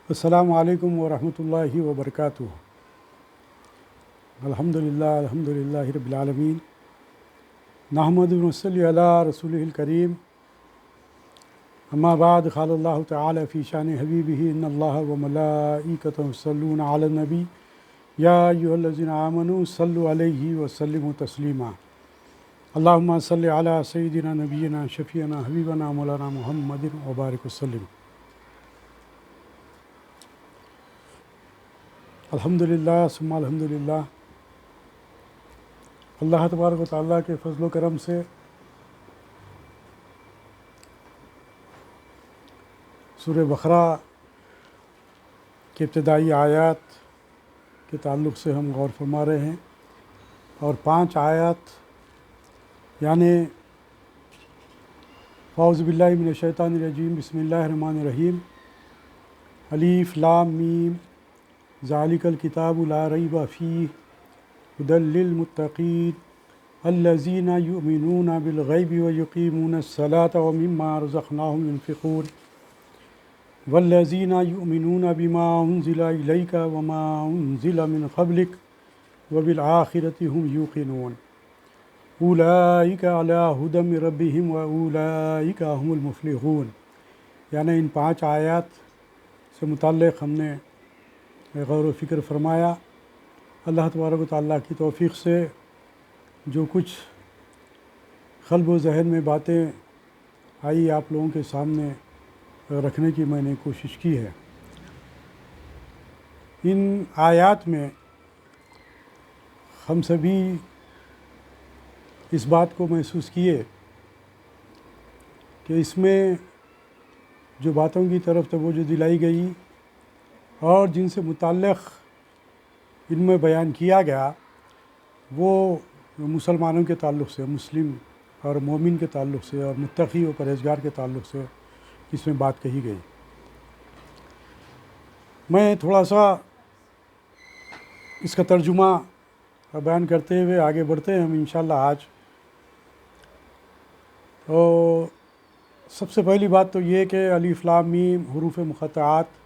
السلام علیکم ورحمۃ اللہ وبرکاتہ۔ الحمدللہ رب العالمین، نحمد و نصلی علی رسولہ الکریم، اما بعد، قال اللہ تعالی فی شان حبیبہ ان اللہ وملائکتہ یصلون علی النبی یا ایھا الذین آمنوا صلوا علیہ وسلموا تسلیما۔ اللہم صلی علی سیدنا نبینا شفیعنا حبیبنا مولانا محمد وبارک وسلم۔ الحمدللہ ثم الحمدللہ، اللہ تبارک و تعالیٰ کے فضل و کرم سے سورہ بقرہ کے ابتدائی آیات کے تعلق سے ہم غور فرما رہے ہیں، اور 5 آیات یعنی اعوذ باللہ من الشیطان الرجیم، بسم اللہ الرحمن الرحیم، الف لام میم، ذالک الکتاب لا ریب فیہ ھدی للمتقین الذین یؤمنون بالغیب ویقیمون الصلاۃ ومما رزقناہم ینفقون والذین یؤمنون بما انزل الیک وما انزل من قبلک وبالآخرۃ ھم یوقنون اولئک علی ھدی من ربہم واولئک ھم المفلحون۔ یعنی ان 5 آیات سے متعلق ہم نے غور و فکر فرمایا۔ اللہ تبارک و تعالیٰ کی توفیق سے جو کچھ قلب و ذہن میں باتیں آئی آپ لوگوں کے سامنے رکھنے کی میں نے کوشش کی ہے۔ ان آیات میں ہم سبھی اس بات کو محسوس کیے کہ اس میں جو باتوں کی طرف توجہ دلائی گئی اور جن سے متعلق ان میں بیان کیا گیا وہ مسلمانوں کے تعلق سے، مسلم اور مومن کے تعلق سے، اور متقی و پرہیزگار کے تعلق سے اس میں بات کہی گئی۔ میں تھوڑا سا اس کا ترجمہ بیان کرتے ہوئے آگے بڑھتے ہیں ہم انشاءاللہ آج۔ اور سب سے پہلی بات تو یہ کہ الف لام میم حروف مقطعات،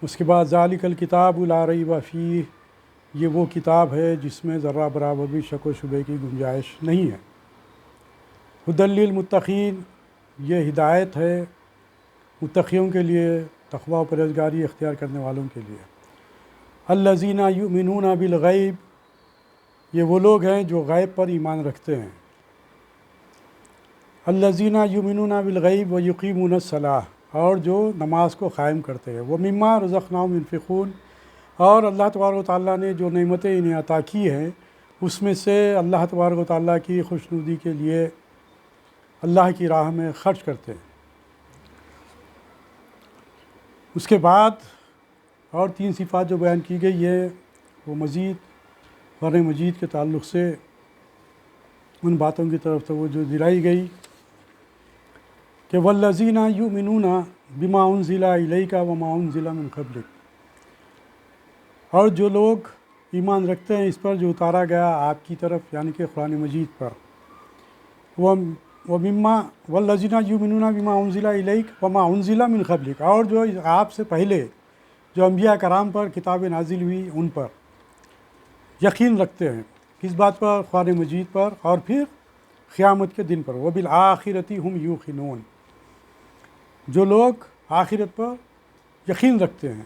اس کے بعد ذالک الکتاب لا ریب فیہ، یہ وہ کتاب ہے جس میں ذرہ برابر بھی شک و شبے کی گنجائش نہیں ہے۔ ھدی للمتقین، یہ ہدایت ہے متقیوں کے لیے، تقوی و پرہیزگاری اختیار کرنے والوں کے لیے۔ الذین یؤمنون بالغیب، یہ وہ لوگ ہیں جو غیب پر ایمان رکھتے ہیں۔ الذین یؤمنون بالغیب ویقیمون الصلاۃ، اور جو نماز کو قائم کرتے ہیں۔ ومما رزقناہم ینفقون، اور اللہ تبارک و تعالیٰ نے جو نعمتیں انہیں عطا کی ہیں اس میں سے اللہ تبارک و تعالیٰ کی خوشنودی کے لیے اللہ کی راہ میں خرچ کرتے ہیں۔ اس کے بعد اور 3 صفات جو بیان کی گئی ہے وہ مزید قرآن مجید کے تعلق سے ان باتوں کی طرف توجہ دلائی گئی کہ والذین یؤمنون بما انزل الیک وما انزل من قبلک، اور جو لوگ ایمان رکھتے ہیں اس پر جو اتارا گیا آپ کی طرف یعنی کہ قرآن مجید پر۔ والذین یؤمنون بما انزل الیک وما انزل من قبلک، اور جو آپ سے پہلے جو انبیاء کرام پر کتابیں نازل ہوئی ان پر یقین رکھتے ہیں۔ کس بات پر؟ قرآن مجید پر، اور پھر قیامت کے دن پر۔ وبالآخرۃ ھم یوقنون، جو لوگ آخرت پر یقین رکھتے ہیں۔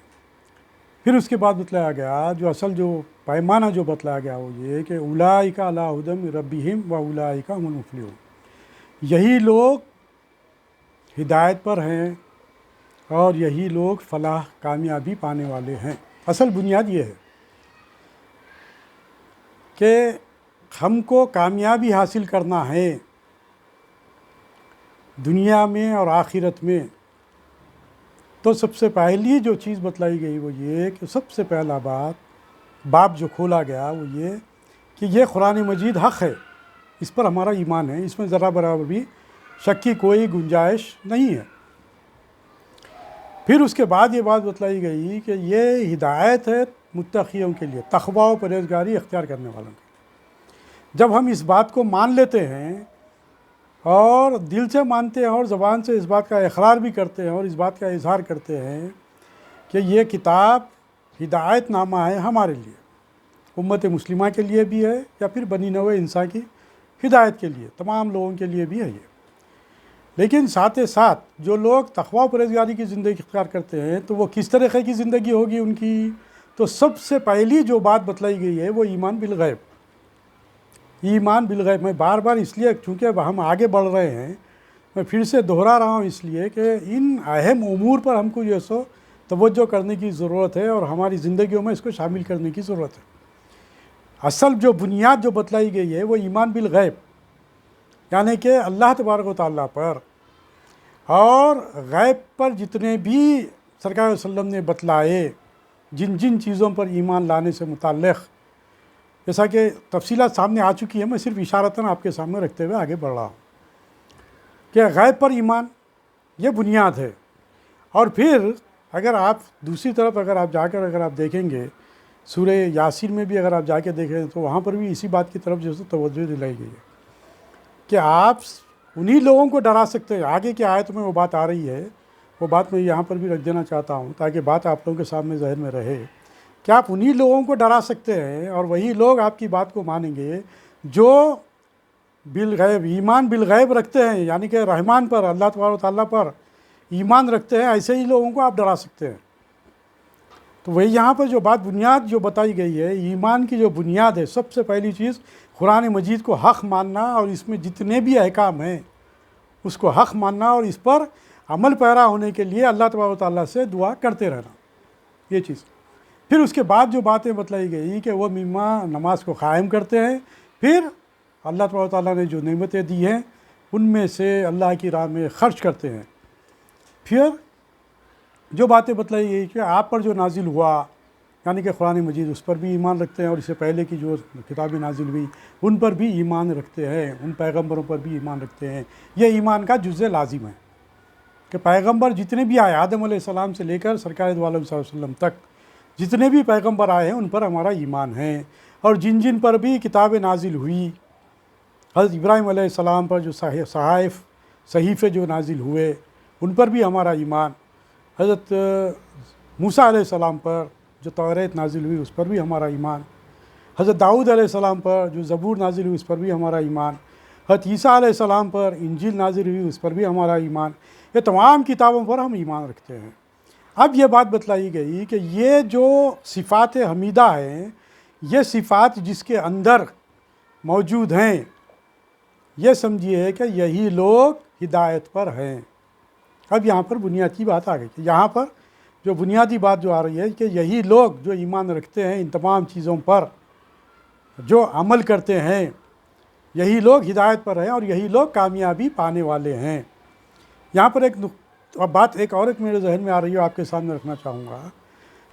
پھر اس کے بعد بتلایا گیا جو اصل جو پیمانہ جو بتلایا گیا وہ یہ کہ اولئک علی ھدی من ربہم واولئک ھم المفلحون، یہی لوگ ہدایت پر ہیں اور یہی لوگ فلاح کامیابی پانے والے ہیں۔ اصل بنیاد یہ ہے کہ ہم کو کامیابی حاصل کرنا ہے دنیا میں اور آخرت میں، تو سب سے پہلی جو چیز بتلائی گئی وہ یہ کہ سب سے پہلا باب جو کھولا گیا وہ یہ کہ یہ قرآن مجید حق ہے، اس پر ہمارا ایمان ہے، اس میں ذرہ برابر بھی شک کی کوئی گنجائش نہیں ہے۔ پھر اس کے بعد یہ بات بتلائی گئی کہ یہ ہدایت ہے متقیوں کے لیے، تقوی و پرہیزگاری اختیار کرنے والوں کے لیے۔ جب ہم اس بات کو مان لیتے ہیں اور دل سے مانتے ہیں اور زبان سے اس بات کا اقرار بھی کرتے ہیں اور اس بات کا اظہار کرتے ہیں کہ یہ کتاب ہدایت نامہ ہے ہمارے لیے، امت مسلمہ کے لیے بھی ہے، یا پھر بنی نوع انسان کی ہدایت کے لیے، تمام لوگوں کے لیے بھی ہے یہ۔ لیکن ساتھ ساتھ جو لوگ تقوی و پرہیزگاری کی زندگی اختیار کرتے ہیں تو وہ کس طریقے کی زندگی ہوگی ان کی؟ تو سب سے پہلی جو بات بتلائی گئی ہے وہ ایمان بالغیب۔ ایمان بالغیب، میں بار بار اس لیے، چونکہ ہم آگے بڑھ رہے ہیں، میں پھر سے دہرا رہا ہوں اس لیے کہ ان اہم امور پر ہم کو جو سو توجہ کرنے کی ضرورت ہے اور ہماری زندگیوں میں اس کو شامل کرنے کی ضرورت ہے۔ اصل جو بنیاد جو بتلائی گئی ہے وہ ایمان بالغیب، یعنی کہ اللہ تبارک و تعالیٰ پر اور غیب پر جتنے بھی سرکار علیہ وسلم نے بتلائے، جن جن چیزوں پر ایمان لانے سے متعلق، جیسا کہ تفصیلات سامنے آ چکی ہے، میں صرف اشارتاً آپ کے سامنے رکھتے ہوئے آگے بڑھ رہا ہوں کہ غیب پر ایمان یہ بنیاد ہے۔ اور پھر اگر آپ دوسری طرف اگر آپ دیکھیں گے سورہ یاسین میں بھی اگر آپ جا کے دیکھیں تو وہاں پر بھی اسی بات کی طرف جو ہے توجہ دلائی گئی ہے کہ آپ انہی لوگوں کو ڈرا سکتے ہیں۔ آگے کی آیت میں وہ بات آ رہی ہے، وہ بات میں یہاں پر بھی رکھ دینا چاہتا ہوں تاکہ بات آپ لوگوں کے سامنے ذہن میں رہے کہ آپ انہی لوگوں کو ڈرا سکتے ہیں اور وہی لوگ آپ کی بات کو مانیں گے جو بالغیب، ایمان بالغیب رکھتے ہیں، یعنی کہ رحمان پر، اللہ تبارک و تعالیٰ پر ایمان رکھتے ہیں، ایسے ہی لوگوں کو آپ ڈرا سکتے ہیں۔ تو وہی یہاں پر جو بات بنیاد جو بتائی گئی ہے، ایمان کی جو بنیاد ہے، سب سے پہلی چیز قرآن مجید کو حق ماننا اور اس میں جتنے بھی احکام ہیں اس کو حق ماننا اور اس پر عمل پیرا ہونے کے لیے اللہ تبارک و تعالیٰ سے دعا کرتے رہنا، یہ چیز۔ پھر اس کے بعد جو باتیں بتلائی گئی کہ وہ مما نماز کو قائم کرتے ہیں، پھر اللہ تبارک و تعالیٰ نے جو نعمتیں دی ہیں ان میں سے اللہ کی راہ میں خرچ کرتے ہیں۔ پھر جو باتیں بتلائی گئی کہ آپ پر جو نازل ہوا یعنی کہ قرآن مجید، اس پر بھی ایمان رکھتے ہیں، اور اس سے پہلے کی جو کتابیں نازل ہوئی ان پر بھی ایمان رکھتے ہیں، ان پیغمبروں پر بھی ایمان رکھتے ہیں۔ یہ ایمان کا جزء لازم ہے کہ پیغمبر جتنے بھی آئے، آدم علیہ السلام سے لے کر سرکار دو عالم صلی اللہ علیہ وسلم تک جتنے بھی پیغمبر آئے ہیں ان پر ہمارا ایمان ہے، اور جن جن پر بھی کتابیں نازل ہوئی، حضرت ابراہیم علیہ السلام پر جو صحیفے جو نازل ہوئے ان پر بھی ہمارا ایمان، حضرت موسیٰ علیہ السلام پر جو توریت نازل ہوئی اس پر بھی ہمارا ایمان، حضرت داؤد علیہ السلام پر جو زبور نازل ہوئی اس پر بھی ہمارا ایمان، حضرت عیسیٰ علیہ السلام پر انجیل نازل ہوئی اس پر بھی ہمارا ایمان۔ یہ تمام کتابوں پر ہم ایمان رکھتے ہیں۔ اب یہ بات بتلائی گئی کہ یہ جو صفات حمیدہ ہیں، یہ صفات جس کے اندر موجود ہیں، یہ سمجھیے کہ یہی لوگ ہدایت پر ہیں۔ اب یہاں پر بنیادی بات آ گئی کہ یہاں پر جو بنیادی بات جو آ رہی ہے کہ یہی لوگ جو ایمان رکھتے ہیں ان تمام چیزوں پر، جو عمل کرتے ہیں، یہی لوگ ہدایت پر ہیں اور یہی لوگ کامیابی پانے والے ہیں۔ یہاں پر بات ایک اور میرے ذہن میں آ رہی ہے، آپ کے سامنے رکھنا چاہوں گا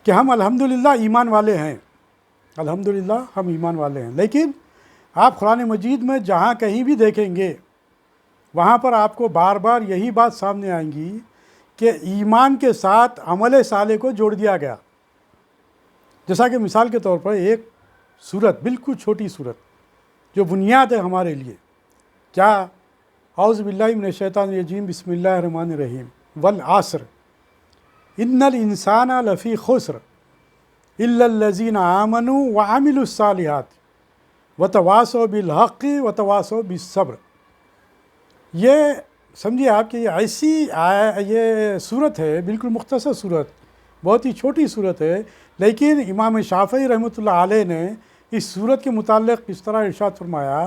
کہ ہم الحمدللہ ایمان والے ہیں، الحمدللہ ہم ایمان والے ہیں، لیکن آپ قرآن مجید میں جہاں کہیں بھی دیکھیں گے وہاں پر آپ کو بار بار یہی بات سامنے آئیں گی کہ ایمان کے ساتھ عمل صالح کو جوڑ دیا گیا۔ جیسا کہ مثال کے طور پر ایک سورت، بالکل چھوٹی سورت جو بنیاد ہے ہمارے لیے، کیا؟ اعوذ باللہ من الشیطان الرجیم، بسم اللہ الرحمن الرحیم، والعصر ان الانسان لفی خسر الا الذین آمنوا وعملوا الصالحات وتواصوا بالحق وتواصوا بالصبر۔ یہ سمجھیے آپ کہ یہ ایسی یہ صورت ہے، بالکل مختصر صورت، بہت ہی چھوٹی صورت ہے، لیکن امام شافعی رحمۃ اللہ علیہ نے اس صورت کے متعلق اس طرح ارشاد فرمایا،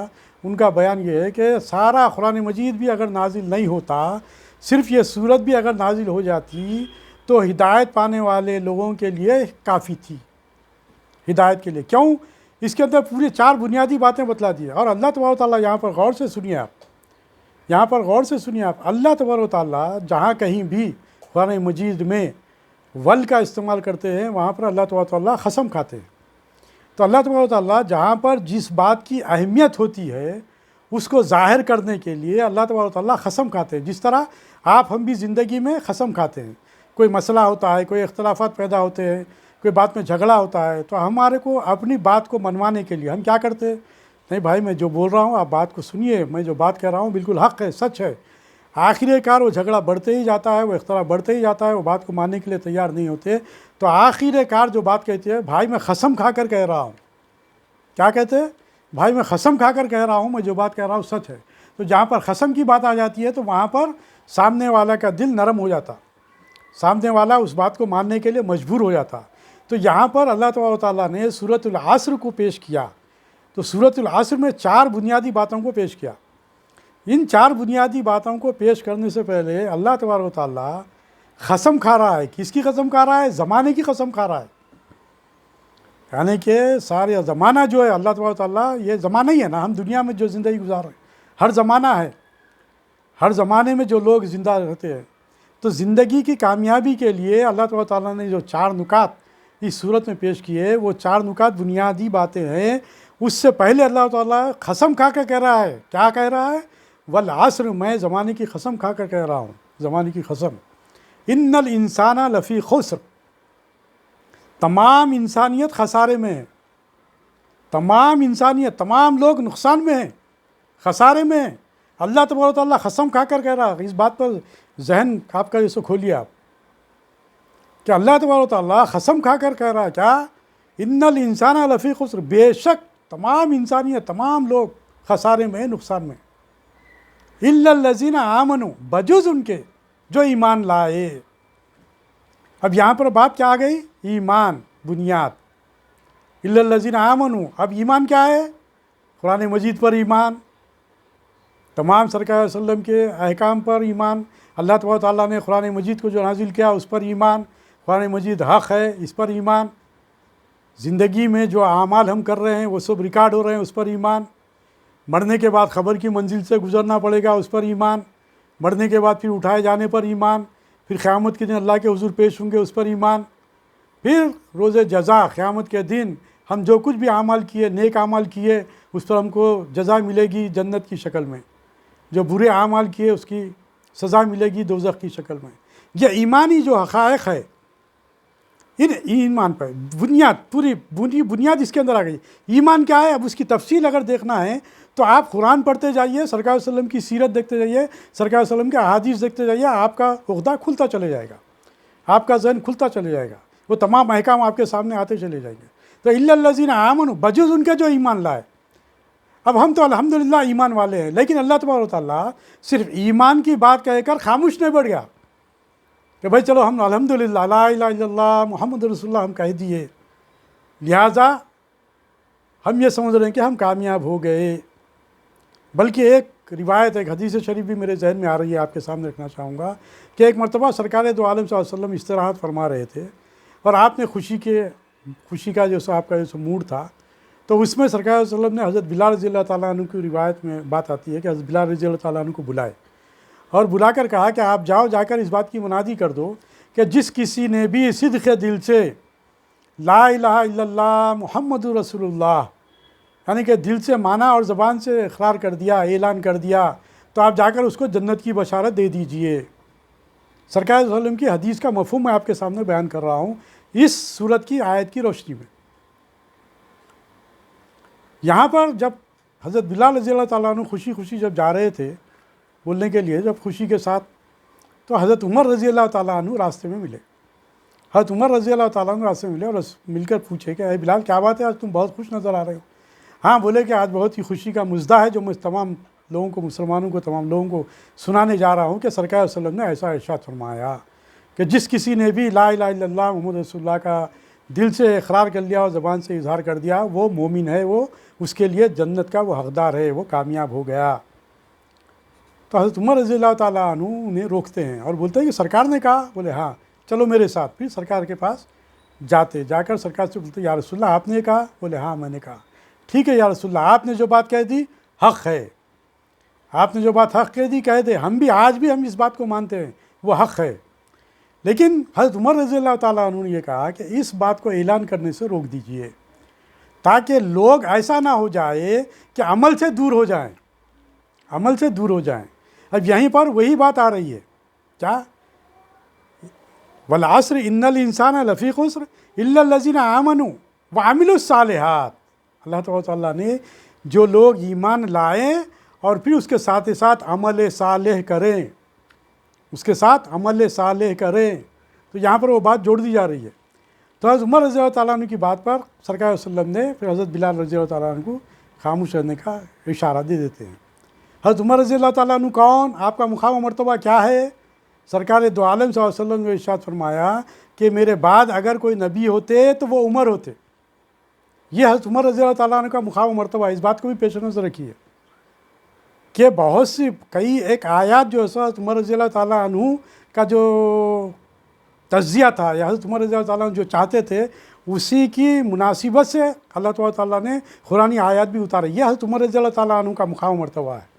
ان کا بیان یہ ہے کہ سارا قرآن مجید بھی اگر نازل نہیں ہوتا، صرف یہ صورت بھی اگر نازل ہو جاتی تو ہدایت پانے والے لوگوں کے لیے کافی تھی، ہدایت کے لیے۔ کیوں؟ اس کے اندر پورے 4 بنیادی باتیں بتلا دی، اور اللہ تبارک و تعالیٰ یہاں پر غور سے سنیے آپ، یہاں پر غور سے سنیے آپ، اللہ تبارک و تعالیٰ جہاں کہیں بھی قرآن مجید میں ول کا استعمال کرتے ہیں وہاں پر اللہ تبارک و تعالیٰ قسم کھاتے ہیں۔ تو اللہ تبارک و تعالیٰ جہاں پر جس بات کی اہمیت ہوتی ہے اس کو ظاہر کرنے کے لیے اللہ تبارک و تعالیٰ قسم کھاتے ہیں، جس طرح آپ ہم بھی زندگی میں قسم کھاتے ہیں۔ کوئی مسئلہ ہوتا ہے، کوئی اختلافات پیدا ہوتے ہیں، کوئی بات میں جھگڑا ہوتا ہے، تو ہمارے کو اپنی بات کو منوانے کے لیے ہم کیا کرتے ہیں؟ نہیں بھائی، میں جو بول رہا ہوں آپ بات کو سنیے، میں جو بات کہہ رہا ہوں بالکل حق ہے، سچ ہے، آخر کار وہ جھگڑا بڑھتے ہی جاتا ہے، وہ اختلاف بڑھتے ہی جاتا ہے، وہ بات کو ماننے کے لیے تیار نہیں ہوتے. تو آخر کار جو بات کہتے ہیں، بھائی میں قسم کھا کر کہہ رہا ہوں. کیا کہتے ہیں؟ بھائی میں قسم کھا کر کہہ رہا ہوں، میں جو بات کہہ رہا ہوں سچ ہے. تو جہاں پر قسم کی بات آ جاتی ہے تو وہاں پر سامنے والا کا دل نرم ہو جاتا، سامنے والا اس بات کو ماننے کے لیے مجبور ہو جاتا. تو یہاں پر اللہ تبارک و تعالیٰ نے سورۃ العصر کو پیش کیا. تو سورۃ العصر میں 4 بنیادی باتوں کو پیش کیا. ان 4 بنیادی باتوں کو پیش کرنے سے پہلے اللہ تبارک و تعالیٰ قسم کھا رہا ہے. کس کی قسم کھا رہا ہے؟ زمانے کی قسم کھا رہا ہے. یعنی کہ سارے زمانہ جو ہے اللہ تبارک و تعالیٰ، یہ زمانہ ہی ہے نا، ہم دنیا میں جو زندگی گزار رہے ہیں ہر زمانہ ہے، ہر زمانے میں جو لوگ زندہ رہتے ہیں. تو زندگی کی کامیابی کے لیے اللہ تبارک و تعالیٰ نے جو 4 نکات اس صورت میں پیش کیے، وہ 4 نکات بنیادی باتیں ہیں. اس سے پہلے اللہ تعالیٰ قسم کھا کر کہہ رہا ہے. کیا کہہ رہا ہے؟ والعصر، میں زمانے کی قسم کھا کر کہہ رہا ہوں، زمانے کی قسم. ان الانسان لفی خسر، تمام انسانیت خسارے میں ہے. تمام انسانیت، تمام لوگ نقصان میں ہیں، خسارے میں ہیں. اللہ تبارک و تعالیٰ قسم کھا کر کہہ رہا ہے. اس بات پر ذہن آپ کا اسے کھولیے آپ کہ اللہ تبارک و تعالیٰ قسم کھا کر کہہ رہا ہے کیا؟ ان الانسان لفی خسر، بے شک تمام انسانیت، تمام لوگ خسارے میں، نقصان میں. الا الذین آمنوا، بجز ان کے جو ایمان لائے. اب یہاں پر بات کیا آ گئی؟ ایمان، بنیاد. الا الذین آمنوا، اب ایمان کیا ہے؟ قرآن مجید پر ایمان، تمام سرکار صلی اللہ علیہ وسلم کے احکام پر ایمان، اللہ تبارک و تعالیٰ نے قرآن مجید کو جو نازل کیا اس پر ایمان، قرآن مجید حق ہے اس پر ایمان، زندگی میں جو اعمال ہم کر رہے ہیں وہ سب ریکارڈ ہو رہے ہیں اس پر ایمان، مرنے کے بعد خبر کی منزل سے گزرنا پڑے گا اس پر ایمان، مرنے کے بعد پھر اٹھائے جانے پر ایمان، پھر قیامت کے دن اللہ کے حضور پیش ہوں گے اس پر ایمان، پھر روز جزا قیامت کے دن ہم جو کچھ بھی اعمال کیے، نیک اعمال کیے، اس پر ہم کو جزا ملے گی جنت کی شکل میں، جو برے اعمال کیے اس کی سزا ملے گی دوزخ کی شکل میں. یہ ایمانی جو حقائق ہے، ان ایمان پر بنیاد، پوری بنیاد اس کے اندر آ گئی. ایمان کیا ہے؟ اب اس کی تفصیل اگر دیکھنا ہے تو آپ قرآن پڑھتے جائیے، سرکار صلی اللہ علیہ وسلم کی سیرت دیکھتے جائیے، سرکار صلی اللہ علیہ وسلم کے احادیث دیکھتے جائیے، آپ کا عقدہ کھلتا چلے جائے گا، آپ کا ذہن کھلتا چلے جائے گا، وہ تمام احکام آپ کے سامنے آتے چلے جائیں گے. تو الا الذین آمنوا، بجز ان کے جو ایمان لائے. اب ہم تو الحمدللہ ایمان والے ہیں، لیکن اللہ تبارک و تعالیٰ صرف ایمان کی بات کہہ کر خاموش نہیں بیٹھ گیا کہ بھائی چلو ہم الحمدللہ لا الہ الا اللہ محمد رسول اللہ ہم کہہ دیے، لہٰذا ہم یہ سمجھ رہے ہیں کہ ہم کامیاب ہو گئے. بلکہ ایک روایت، ایک حدیث شریف بھی میرے ذہن میں آ رہی ہے، آپ کے سامنے رکھنا چاہوں گا کہ ایک مرتبہ سرکار دو عالم صلی اللہ علیہ وسلم استراحت فرما رہے تھے، اور آپ نے خوشی کا جو آپ کا جو موڈ تھا، تو اس میں سرکار صلی اللہ علیہ وسلم نے حضرت بلال رضی اللہ تعالیٰ عنہ کی روایت میں بات آتی ہے کہ حضرت بلال رضی اللہ تعالیٰ عنہ کو بلائے اور بلا کر کہا کہ آپ جاؤ، جا کر اس بات کی منادی کر دو کہ جس کسی نے بھی صدق دل سے لا الہ الا اللہ محمد رسول اللہ، یعنی کہ دل سے مانا اور زبان سے اقرار کر دیا، اعلان کر دیا، تو آپ جا کر اس کو جنت کی بشارت دے دیجئے. سرکار صلی اللہ علیہ وسلم کی حدیث کا مفہوم میں آپ کے سامنے بیان کر رہا ہوں اس صورت کی آیت کی روشنی میں. یہاں پر جب حضرت بلال رضی اللہ تعالیٰ عنہ خوشی جب جا رہے تھے بولنے کے لیے، جب خوشی کے ساتھ، تو حضرت عمر رضی اللہ تعالیٰ عنہ راستے میں ملے. حضرت عمر رضی اللہ تعالیٰ عنہ راستے میں ملے اور مل کر پوچھے کہ اے بلال کیا بات ہے، آج تم بہت خوش نظر آ رہے ہو. ہاں، بولے کہ آج بہت ہی خوشی کا مژدہ ہے جو میں تمام لوگوں کو، مسلمانوں کو، تمام لوگوں کو سنانے جا رہا ہوں کہ سرکار صلی اللہ علیہ وسلم نے ایسا ارشاد فرمایا کہ جس کسی نے بھی لا الہ الا اللہ محمد رسول اللہ کا دل سے اقرار کر لیا اور زبان سے اظہار کر دیا، وہ مومن ہے، وہ اس کے لیے جنت کا وہ حقدار ہے، وہ کامیاب ہو گیا. تو حضرت عمر رضی اللہ تعالیٰ عنہ انہیں روکتے ہیں اور بولتے ہیں کہ سرکار نے کہا؟ بولے ہاں چلو میرے ساتھ. پھر سرکار کے پاس جا کر سرکار سے بولتے یا رسول اللہ آپ نے کہا؟ بولے ہاں میں نے کہا. ٹھیک ہے یا رسول اللہ، آپ نے جو بات کہہ دی حق ہے، آپ نے جو بات حق کہہ دی کہہ دے، ہم بھی آج بھی ہم اس بات کو مانتے ہیں، وہ حق ہے. لیکن حضرت عمر رضی اللہ تعالیٰ عنہ نے یہ کہا کہ اس بات کو اعلان کرنے سے روک دیجئے تاکہ لوگ ایسا نہ ہو جائے کہ عمل سے دور ہو جائیں، عمل سے دور ہو جائیں. اب یہیں پر وہی بات آ رہی ہے، کیا؟ والعصر ان الانسان لفی خسر الا الذین آمنوا وعملوا الصالحات. اللہ تعالیٰ نے جو لوگ ایمان لائیں اور پھر اس کے ساتھ ساتھ عمل صالح کریں، اس کے ساتھ عمل صالح کریں. تو یہاں پر وہ بات جوڑ دی جا رہی ہے. تو حضرت عمر رضی اللہ تعالیٰ عنہ کی بات پر سرکار صلی اللہ علیہ وسلم نے پھر حضرت بلال رضی اللہ تعالیٰ عنہ کو خاموش رہنے کا اشارہ دے دیتے ہیں. حضرت عمر رضی اللہ تعالیٰ عنہ کون؟ آپ کا مقام و مرتبہ کیا ہے؟ سرکار دو عالم صلی اللہ علیہ وسلم نے ارشاد فرمایا کہ میرے بعد اگر کوئی نبی ہوتے تو وہ عمر ہوتے. یہ حضرت عمر رضی اللہ تعالیٰ عنہ کا مقام و مرتبہ. اس بات کو بھی پیش نظر رکھیے کہ بہت سی کئی ایک آیات جو حضرت عمر رضی اللہ تعالیٰ عنہ کا جو تجزیہ تھا یا حضرت عمر رضی اللہ تعالیٰ عنہ جو چاہتے تھے اسی کی مناسبت سے اللہ تعالیٰ نے قرآنی آیات بھی اتارے. یہ حضرت عمر رضی اللہ تعالیٰ عنہ کا مقام و مرتبہ ہے.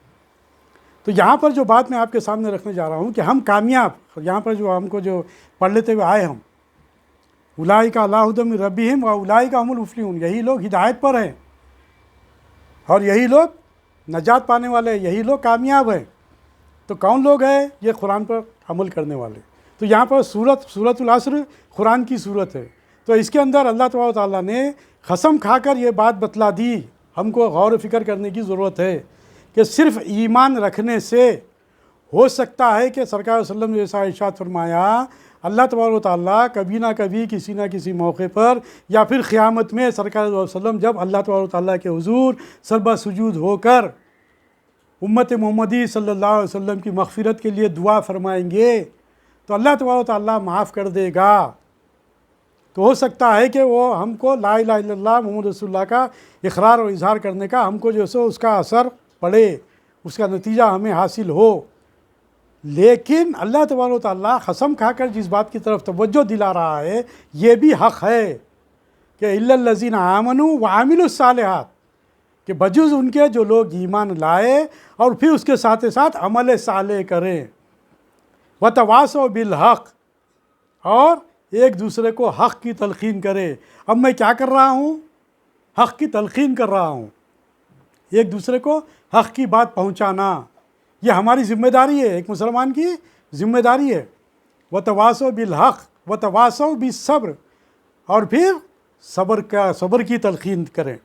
تو یہاں پر جو بات میں آپ کے سامنے رکھنے جا رہا ہوں کہ ہم کامیاب، یہاں پر جو ہم کو جو پڑھ لیتے ہوئے آئے ہم اولئک علی ھدی من ربہم و اولئک ھم المفلحون، یہی لوگ ہدایت پر ہیں اور یہی لوگ نجات پانے والے، یہی لوگ کامیاب ہیں. تو کون لوگ ہیں؟ یہ قرآن پر عمل کرنے والے. تو یہاں پر سورۃ العصر قرآن کی صورت ہے. تو اس کے اندر اللہ تبارک و تعالیٰ نے قسم کھا کر یہ بات بتلا دی. ہم کو غور و فکر کرنے کی ضرورت ہے کہ صرف ایمان رکھنے سے ہو سکتا ہے کہ سرکار صلی اللہ علیہ وسلم نے جیسا ارشاد فرمایا اللہ تبارک و تعالیٰ کبھی نہ کبھی کسی نہ کسی موقع پر یا پھر قیامت میں سرکار صلی اللہ علیہ وسلم جب اللہ تبارک و تعالیٰ کے حضور سجدہ سجود ہو کر امت محمدی صلی اللہ علیہ وسلم کی مغفرت کے لیے دعا فرمائیں گے تو اللہ تبارک و تعالیٰ معاف کر دے گا. تو ہو سکتا ہے کہ وہ ہم کو لا الہ الا اللہ محمد رسول اللہ کا اقرار اور اظہار کرنے کا ہم کو جو سو اس کا اثر پڑے، اس کا نتیجہ ہمیں حاصل ہو. لیکن اللہ تبارک و تعالیٰ قسم کھا کر جس بات کی طرف توجہ دلا رہا ہے یہ بھی حق ہے کہ الا الذین آمنوا وعملوا الصالحات، کہ بجز ان کے جو لوگ ایمان لائے اور پھر اس کے ساتھ ساتھ عمل صالح کریں. وتواصوا بالحق، اور ایک دوسرے کو حق کی تلقین کرے. اب میں کیا کر رہا ہوں؟ حق کی تلقین کر رہا ہوں، ایک دوسرے کو حق کی بات پہنچانا. یہ ہماری ذمہ داری ہے، ایک مسلمان کی ذمہ داری ہے. وتواصوا بالحق وتواصوا بالصبر، اور پھر صبر کی تلقین کریں،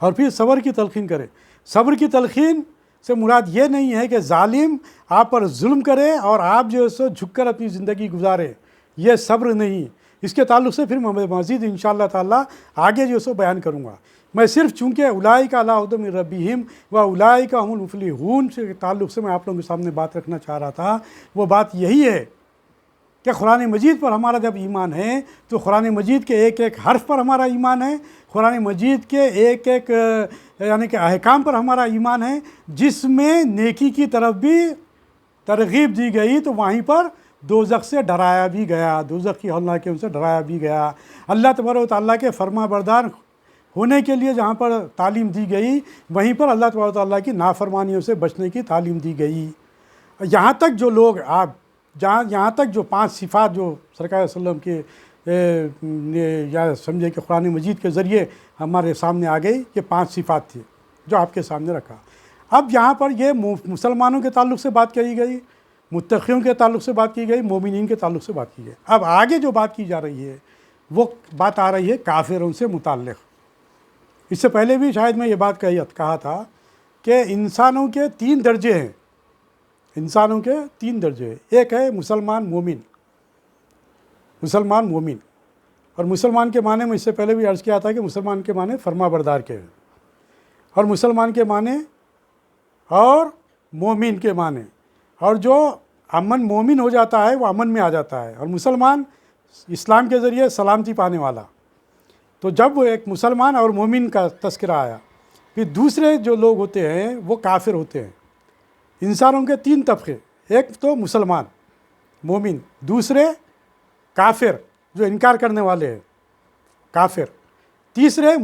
اور پھر صبر کی تلقین کریں. صبر کی تلقین سے مراد یہ نہیں ہے کہ ظالم آپ پر ظلم کرے اور آپ جو ہے سو جھک کر اپنی زندگی گزارے، یہ صبر نہیں. اس کے تعلق سے پھر میں مزید انشاءاللہ تعالیٰ آگے جو سو بیان کروں گا. میں صرف چونکہ اولئک علی ھدی من ربہم و اولئک ھم المفلحون سے تعلق سے میں آپ لوگوں کے سامنے بات رکھنا چاہ رہا تھا. وہ بات یہی ہے کہ قرآن مجید پر ہمارا جب ایمان ہے تو قرآن مجید کے ایک ایک حرف پر ہمارا ایمان ہے، قرآن مجید کے ایک ایک یعنی کہ احکام پر ہمارا ایمان ہے جس میں نیکی کی طرف بھی ترغیب دی گئی تو وہیں پر دوزخ سے ڈرایا بھی گیا، دوزخ کی ہولناکیوں سے ڈرایا بھی گیا. اللہ تبارک و تعالیٰ کے فرما بردار ہونے کے لیے جہاں پر تعلیم دی گئی وہیں پر اللہ تبارک و تعالیٰ کی نافرمانیوں سے بچنے کی تعلیم دی گئی. یہاں تک جو لوگ یہاں تک جو 5 صفات جو سرکار صلی اللہ علیہ وسلم کے یا سمجھے کہ قرآن مجید کے ذریعے ہمارے سامنے آ گئی، یہ 5 صفات تھی جو آپ کے سامنے رکھا. اب یہاں پر یہ مسلمانوں کے تعلق سے بات کری گئی، متقیوں کے تعلق سے بات کی گئی، مومنین کے تعلق سے بات کی گئی. اب آگے جو بات کی جا رہی ہے وہ بات آ رہی ہے کافروں سے متعلق. اس سے پہلے بھی شاید میں یہ بات کہا تھا کہ انسانوں کے 3 درجے ہیں، انسانوں کے 3 درجے ہیں. ایک ہے مسلمان مومن، مسلمان مومن. اور مسلمان کے معنی میں اس سے پہلے بھی عرض کیا تھا کہ مسلمان کے معنی فرما بردار کے ہیں، اور مسلمان کے معنی اور مومن کے معنی. اور جو امن مومن ہو جاتا ہے وہ امن میں آ جاتا ہے، اور مسلمان اسلام کے ذریعے سلامتی پانے والا. تو جب وہ ایک مسلمان اور مومن کا تذکرہ آیا، پھر دوسرے جو لوگ ہوتے ہیں وہ کافر ہوتے ہیں. انسانوں کے 3 طبقے، ایک تو مسلمان مومن، دوسرے کافر جو انکار کرنے والے ہیں کافر، تیسرے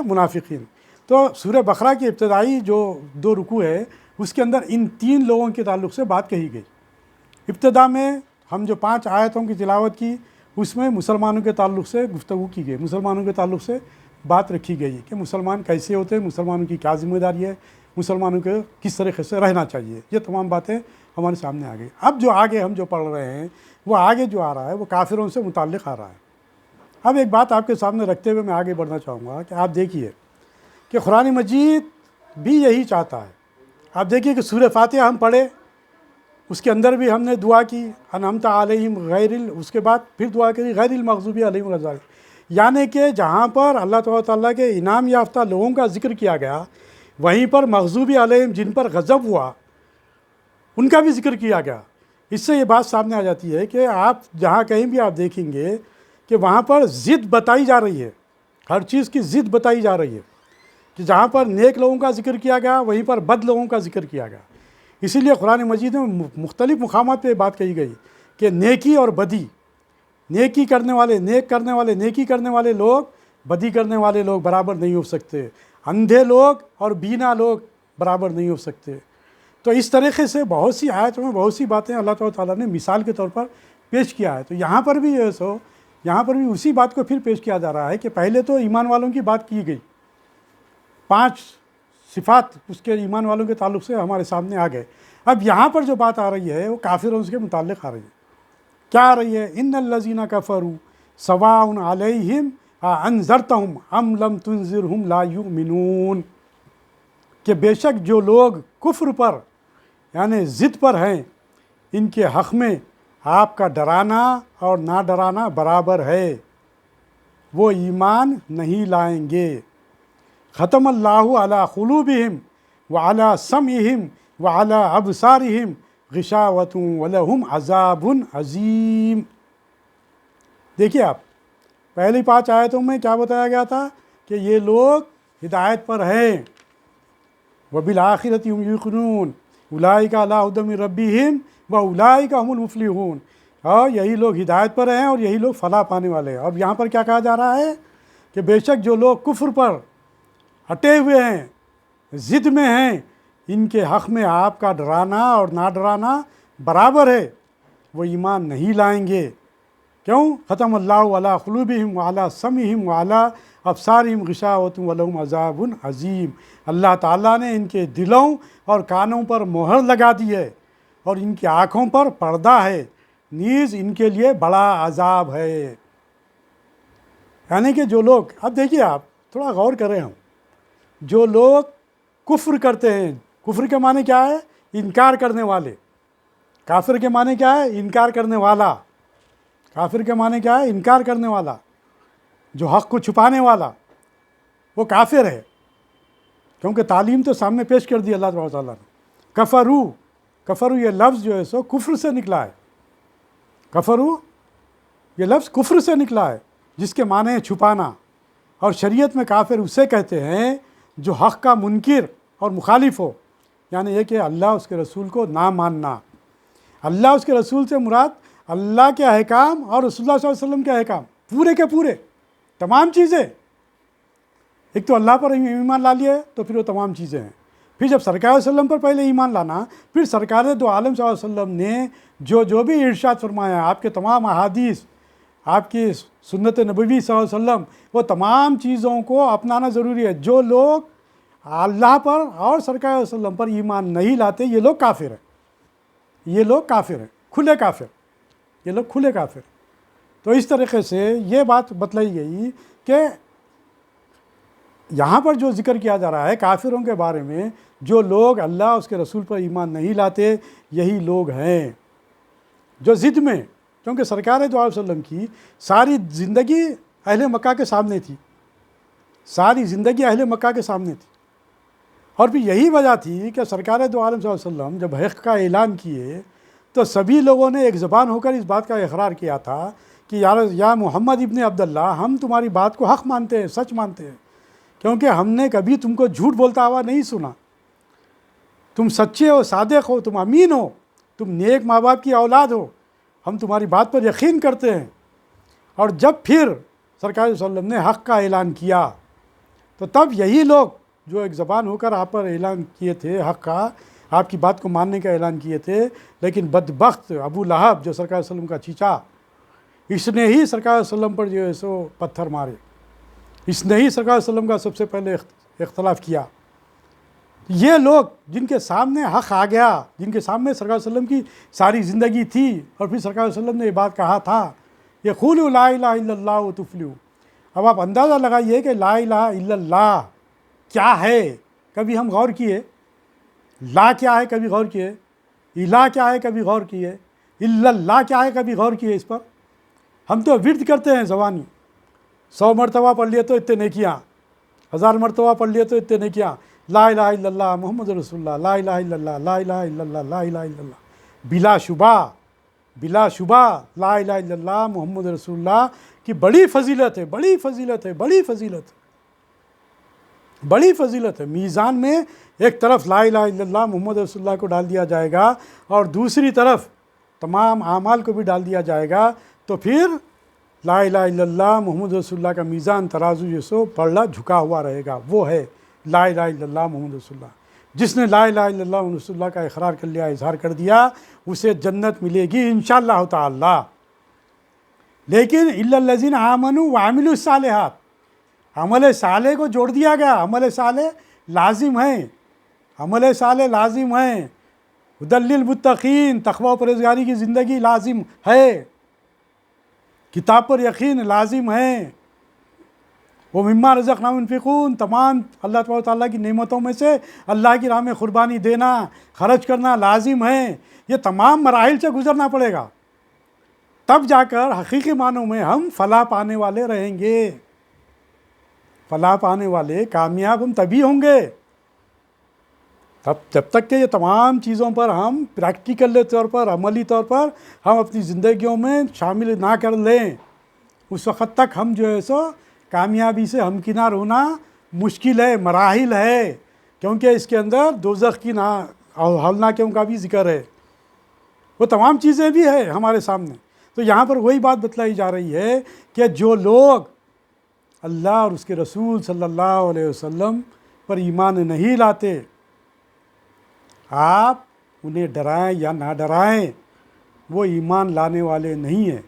منافقین. تو سورہ بقرہ کی ابتدائی جو 2 رکوع ہے اس کے اندر ان 3 لوگوں کے تعلق سے بات کہی گئی. ابتدا میں ہم جو 5 آیتوں کی تلاوت کی اس میں مسلمانوں کے تعلق سے گفتگو کی گئی، مسلمانوں کے تعلق سے بات رکھی گئی کہ مسلمان کیسے ہوتے ہیں، مسلمانوں کی کیا ذمہ داری ہے، مسلمانوں کے کس طریقے سے رہنا چاہیے. یہ تمام باتیں ہمارے سامنے آ گئی. اب جو آگے ہم جو پڑھ رہے ہیں وہ آگے جو آ رہا ہے وہ کافروں سے متعلق آ رہا ہے. اب ایک بات آپ کے سامنے رکھتے ہوئے میں آگے بڑھنا چاہوں گا کہ آپ دیکھیے کہ قرآن مجید بھی یہی چاہتا ہے. آپ دیکھیے کہ سورہ فاتحہ ہم پڑھے اس کے اندر بھی ہم نے دعا کی انعمت علیہم اس کے بعد پھر دعا کری غیر المغضوب علیہم ولا الضالین، یعنی کہ جہاں پر اللہ تعالیٰ کے انعام یافتہ لوگوں کا ذکر کیا گیا، وہیں پر مغضوب علیہم جن پر غضب ہوا ان کا بھی ذکر کیا گیا۔ اس سے یہ بات سامنے آ جاتی ہے کہ آپ جہاں کہیں بھی آپ دیکھیں گے کہ وہاں پر ضد بتائی جا رہی ہے، ہر چیز کی ضد بتائی جا رہی ہے، کہ جہاں پر نیک لوگوں کا ذکر کیا گیا وہیں پر بد لوگوں کا ذکر کیا گیا۔ اسی لیے قرآن مجید میں مختلف مقامات پہ بات کہی گئی کہ نیکی اور بدی، نیکی کرنے والے نیکی کرنے والے لوگ، بدی کرنے والے لوگ برابر نہیں ہو سکتے، اندھے لوگ اور بینا لوگ برابر نہیں ہو سکتے۔ تو اس طریقے سے بہت سی آیتوں میں بہت سی باتیں اللہ تعالیٰ نے مثال کے طور پر پیش کیا ہے۔ تو یہاں پر بھی یہاں پر بھی اسی بات کو پھر پیش کیا جا رہا ہے کہ پہلے تو ایمان والوں کی بات کی گئی، 5 صفات اس کے ایمان والوں کے تعلق سے ہمارے سامنے آ گئے۔ اب یہاں پر جو بات آ رہی ہے وہ کافروں کے متعلق آ رہی ہے۔ کیا آ رہی ہے؟ ان الذین کفروا سواء علیہم انذرتہم ام لم تنذرہم لا یؤمنون، کہ بے شک جو لوگ کفر پر یعنی ضد پر ہیں، ان کے حق میں آپ کا ڈرانا اور نہ ڈرانا برابر ہے، وہ ایمان نہیں لائیں گے۔ ختم اللہ علی قلوبہم وعلی سمعہم وعلی ابصارہم غشاوۃ ولہم عذاب عظیم۔ دیکھیے آپ، پہلی 5 آیتوں میں کیا بتایا گیا تھا کہ یہ لوگ ہدایت پر ہیں، وبالآخرۃ ہم یوقنون اولئک علی ھدی من ربہم واولئک هم المفلحون، اور یہی لوگ ہدایت پر ہیں اور یہی لوگ فلاح پانے والے ہیں۔ اور یہاں پر کیا کہا جا رہا ہے کہ بے شک جو لوگ کفر پر ہٹے ہوئے ہیں، ضد میں ہیں، ان کے حق میں آپ کا ڈرانا اور نہ ڈرانا برابر ہے، وہ ایمان نہیں لائیں گے۔ کیوں؟ ختم اللہ علی قلوبہم وعلی سمعہم وعلی ابصارہم غشاوۃ ولہم عذاب عظیم۔ اللہ تعالیٰ نے ان کے دلوں اور کانوں پر مہر لگا دی ہے اور ان کی آنکھوں پر پردہ ہے، نیز ان کے لیے بڑا عذاب ہے۔ یعنی کہ جو لوگ، اب دیکھیے آپ تھوڑا غور کریں، ہم جو لوگ کفر کرتے ہیں، کفر کے معنی کیا ہے؟ انکار کرنے والے۔ کافر کے معنی کیا ہے؟ انکار کرنے والا۔ کافر کے معنی کیا ہے؟ انکار کرنے والا، جو حق کو چھپانے والا، وہ کافر ہے، کیونکہ تعلیم تو سامنے پیش کر دی اللہ تعالیٰ نے۔ کفرو یہ لفظ جو ہے سو کفر سے نکلا ہے۔ کفرو یہ لفظ کفر سے نکلا ہے، جس کے معنی ہے چھپانا، اور شریعت میں کافر اسے کہتے ہیں جو حق کا منکر اور مخالف ہو، یعنی یہ کہ اللہ اس کے رسول کو نہ ماننا۔ اللہ اس کے رسول سے مراد اللہ کے احکام اور رسول اللہ صلی اللہ علیہ وسلم کے احکام، پورے کے پورے تمام چیزیں۔ ایک تو اللہ پر ایمان لا لیا ہے تو پھر وہ تمام چیزیں ہیں۔ پھر جب سرکار صلی اللہ علیہ وسلم پر پہلے ایمان لانا، پھر سرکار دو عالم صلی اللہ علیہ وسلم نے جو بھی ارشاد فرمایا، آپ کے تمام احادیث، آپ کی سنت نبوی صلی اللہ علیہ وسلم، وہ تمام چیزوں کو اپنانا ضروری ہے۔ جو لوگ اللہ پر اور سرکار صلی اللہ علیہ وسلم پر ایمان نہیں لاتے، یہ لوگ کافر ہیں، یہ لوگ کافر ہیں، کھلے کافر، یہ لوگ کھلے کافر۔ تو اس طریقے سے یہ بات بتلائی گئی کہ یہاں پر جو ذکر کیا جا رہا ہے کافروں کے بارے میں، جو لوگ اللہ اس کے رسول پر ایمان نہیں لاتے، یہی لوگ ہیں جو ضد میں، کیونکہ سرکار دو علیہ وسلم کی ساری زندگی اہل مکہ کے سامنے تھی، ساری زندگی اہل مکہ کے سامنے تھی، اور پھر یہی وجہ تھی کہ سرکار دو عالم صلی اللہ علیہ وسلم جب حق کا اعلان کیے تو سبھی لوگوں نے ایک زبان ہو کر اس بات کا اقرار کیا تھا کہ یا محمد ابن عبداللہ، ہم تمہاری بات کو حق مانتے ہیں، سچ مانتے ہیں، کیونکہ ہم نے کبھی تم کو جھوٹ بولتا ہوا نہیں سنا، تم سچے ہو، صادق ہو، تم امین ہو، تم نیک ماں باپ کی اولاد ہو، ہم تمہاری بات پر یقین کرتے ہیں۔ اور جب پھر سرکار صلی اللہ علیہ وسلم نے حق کا اعلان کیا تو تب یہی لوگ جو ایک زبان ہو کر آپ پر اعلان کیے تھے حق کا، آپ کی بات کو ماننے کا اعلان کیے تھے، لیکن بدبخت ابو لہب جو سرکار صلی اللہ علیہ وسلم کا چیچا، اس نے ہی سرکار صلی اللہ علیہ وسلم پر جو ہے سو پتھر مارے، اس نے ہی سرکار صلی اللہ علیہ وسلم کا سب سے پہلے اختلاف کیا۔ یہ لوگ جن کے سامنے حق آ گیا، جن کے سامنے سرکار صلی اللہ علیہ وسلم کی ساری زندگی تھی، اور پھر سرکار صلی اللہ علیہ وسلم نے یہ بات کہا تھا، یقولوا لا الہ الا اللہ وتفلحوا۔ اب آپ اندازہ لگائیے کہ لا الہ الا اللہ کیا ہے؟ کبھی ہم غور کیے؟ لا کیا ہے؟ کبھی غور کیے؟ الہ کیا ہے کبھی غور کیے؟ الا اللہ کیا ہے کبھی غور کیے اس پر؟ ہم تو ورد کرتے ہیں زبانی، 100 مرتبہ پڑھ لیے تو اتنے نیکیاں، 1000 مرتبہ پڑھ لیے تو اتنے نیکیاں، لا الہ الا اللہ محمد رسول اللہ، لا الہ الا اللہ، لا الہ الا اللہ، لا الہ الا اللہ، بلا شبہ لا الہ الا اللہ محمد رسول اللہ کی بڑی فضیلت ہے، بڑی فضیلت ہے، بڑی فضیلت ہے، بڑی فضیلت ہے۔ میزان میں ایک طرف لا الہ الا اللہ محمد رسول اللہ کو ڈال دیا جائے گا اور دوسری طرف تمام اعمال کو بھی ڈال دیا جائے گا، تو پھر لا الہ الا اللہ محمد رسول اللہ کا میزان ترازو جو سو پلڑا جھکا ہوا رہے گا، وہ ہے لا الہ الا اللہ محمد رسول اللہ۔ جس نے لا الہ الا اللہ محمد رسول اللہ کا اقرار کر لیا، اظہار کر دیا، اسے جنت ملے گی انشاءاللہ تعالی۔ لیکن الا الذین آمنوا وعملوا الصالحات، عمل صالح کو جوڑ دیا گیا، عمل صالح لازم ہے، عمل صالح لازم ہے، ھدی للمتقین، تقوی و پرہیزگاری کی زندگی لازم ہے، کتاب پر یقین لازم ہے، وَمِمَّا رَزَقْنَاهُمْ يُنْفِقُونَ، تمام اللہ تبارک و تعالیٰ کی نعمتوں میں سے اللہ کی راہ میں قربانی دینا، خرچ کرنا لازم ہے۔ یہ تمام مراحل سے گزرنا پڑے گا، تب جا کر حقیقی معنوں میں ہم فلاح پانے والے رہیں گے، فلاح پانے والے کامیاب ہم تبھی ہوں گے جب تک کہ یہ تمام چیزوں پر ہم پریکٹیکل طور پر، عملی طور پر ہم اپنی زندگیوں میں شامل نہ کر لیں، اس وقت تک ہم جو ہے سو کامیابی سے ہمکنار ہونا مشکل ہے، مراحل ہے، کیونکہ اس کے اندر دوزخ کی ہولناکیوں کا بھی ذکر ہے، وہ تمام چیزیں بھی ہیں ہمارے سامنے۔ تو یہاں پر وہی بات بتلائی جا رہی ہے کہ جو لوگ اللہ اور اس کے رسول صلی اللہ علیہ وسلم پر ایمان نہیں لاتے، آپ انہیں ڈرائیں یا نہ ڈرائیں، وہ ایمان لانے والے نہیں ہیں،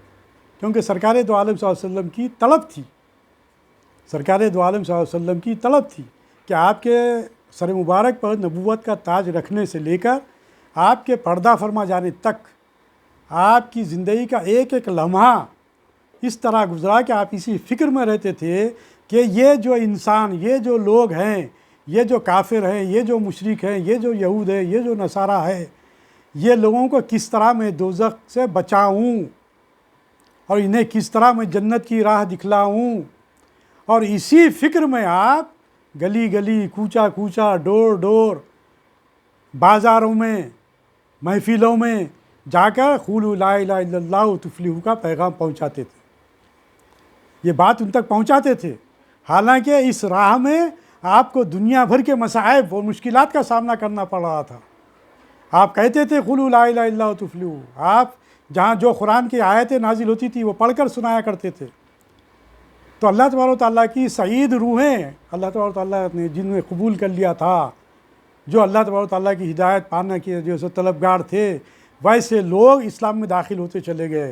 کیونکہ سرکار دو عالم صلی اللہ علیہ وسلم کی طلب تھی، سرکار دو عالم صلی اللہ علیہ وسلم کی طلب تھی کہ آپ کے سر مبارک پر نبوت کا تاج رکھنے سے لے کر آپ کے پردہ فرما جانے تک آپ کی زندگی کا ایک ایک لمحہ اس طرح گزرا کہ آپ اسی فکر میں رہتے تھے کہ یہ جو انسان، یہ جو لوگ ہیں، یہ جو کافر ہیں، یہ جو مشرک ہیں، یہ جو یہود ہے، یہ جو نصارہ ہے، یہ لوگوں کو کس طرح میں دوزخ سے بچاؤں اور انہیں کس طرح میں جنت کی راہ دکھلاؤں، اور اسی فکر میں آپ گلی گلی، کوچا کوچا، ڈور ڈور، بازاروں میں، محفلوں میں جا کر قولوا لا الہ الا اللہ تفلحوا کا پیغام پہنچاتے تھے، یہ بات ان تک پہنچاتے تھے، حالانکہ اس راہ میں آپ کو دنیا بھر کے مصائب اور مشکلات کا سامنا کرنا پڑ رہا تھا۔ آپ کہتے تھے قولوا لا الہ الا اللہ تفلحوا، آپ جہاں جو قرآن کی آیتیں نازل ہوتی تھی وہ پڑھ کر سنایا کرتے تھے۔ تو اللہ تبارک و تعالیٰ کی سعید روحیں اللہ تبارک و تعالیٰ نے جن میں قبول کر لیا تھا، جو اللہ تبارک و تعالیٰ کی ہدایت پانے کے جو طلبگار تھے، ویسے لوگ اسلام میں داخل ہوتے چلے گئے۔